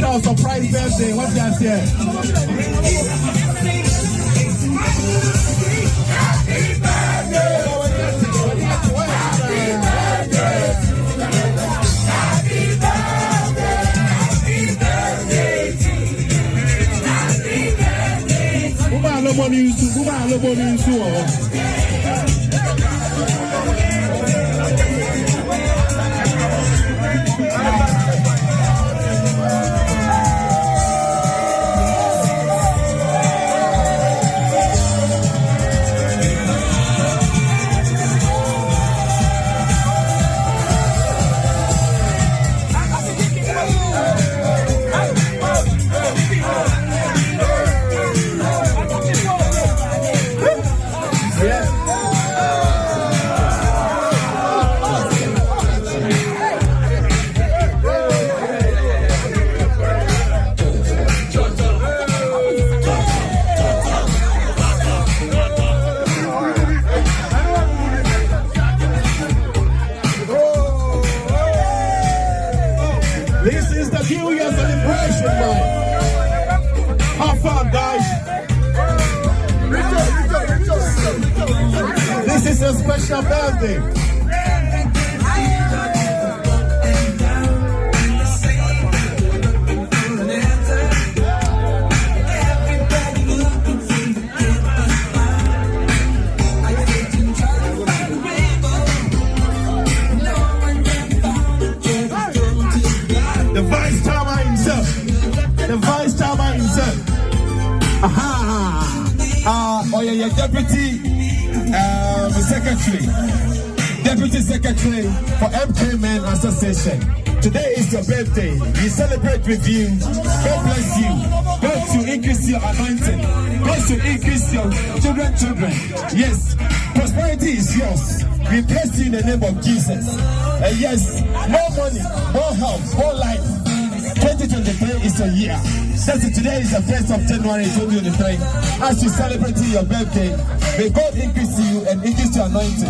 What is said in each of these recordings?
special surprise birthday. What's that here? Happy birthday! This is the New Year celebration, man. Have fun, guys. This is a special birthday. The vice chairman himself. The vice chairman himself. Oh yeah, deputy secretary. Deputy secretary for MK Men Association. Today is your birthday. We celebrate with you. God bless you. God to increase your anointing. God to increase your children. Yes, prosperity is yours. We bless you in the name of Jesus. And yes, more money, more health, more life. 2023 is a year. That's it. Today is the 1st of January 2023. As you celebrate your birthday, may God increase you and increase your anointing.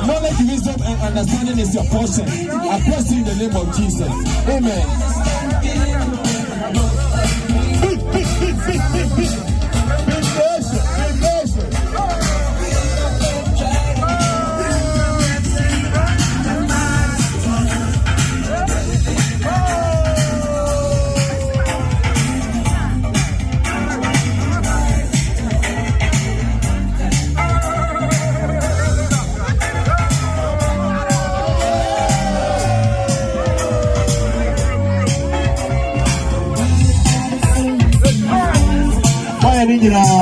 Knowledge, wisdom, and understanding is your portion. I bless you in the name of Jesus. Amen.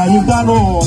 You don't know.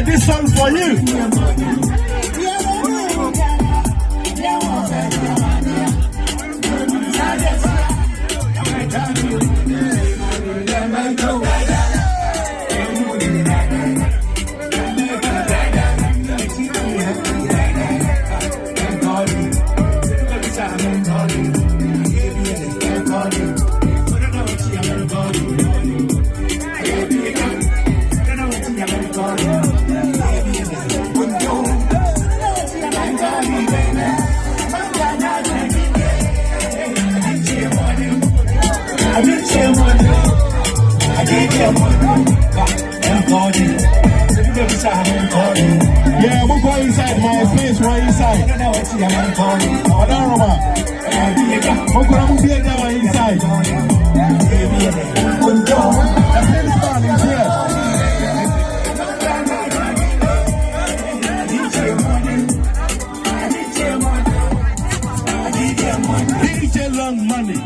This song's for you. Yeah, we'll go inside, my space right inside. I don't know, man. We're going to be inside. The principal is here. DJ Long Money.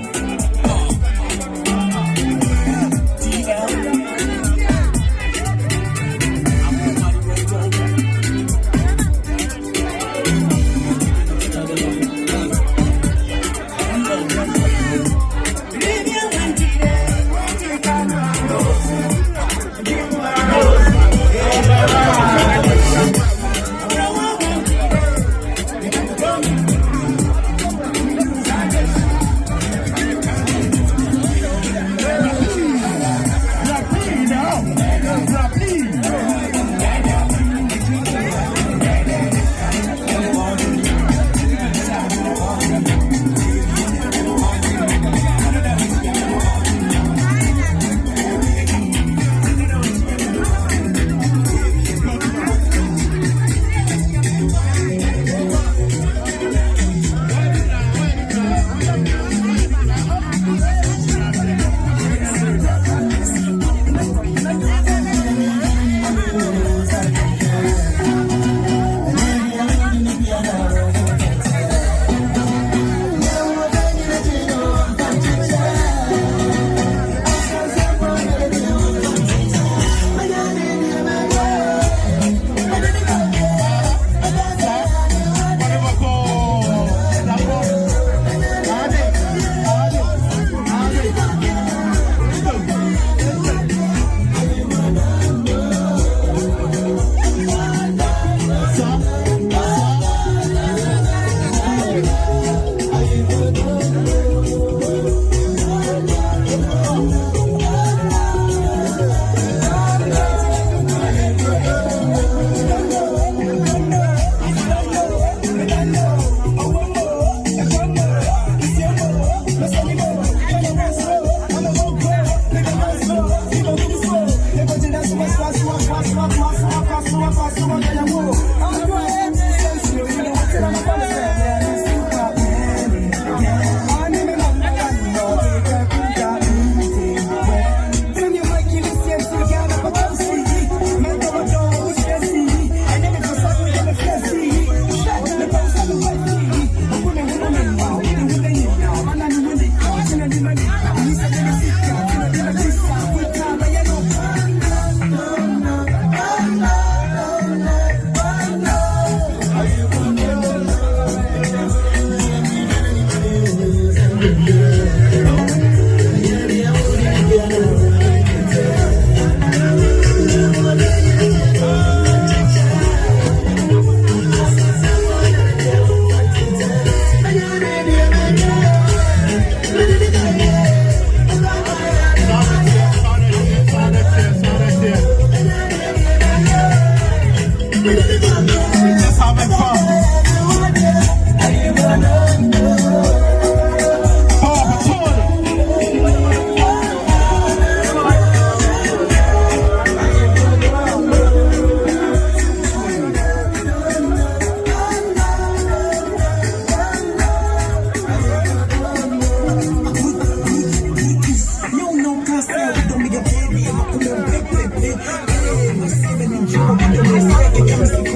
Just having fun.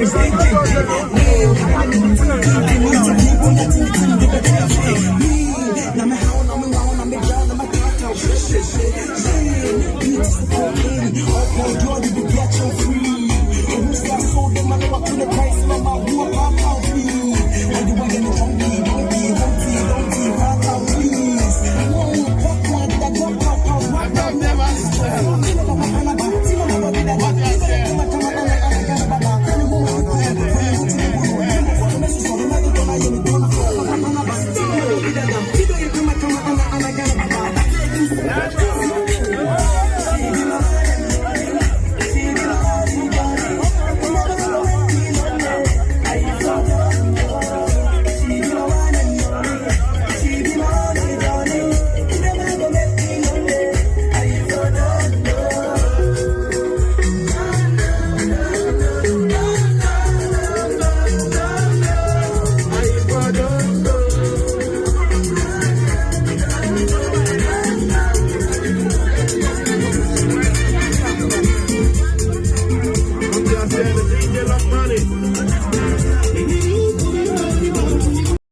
Presented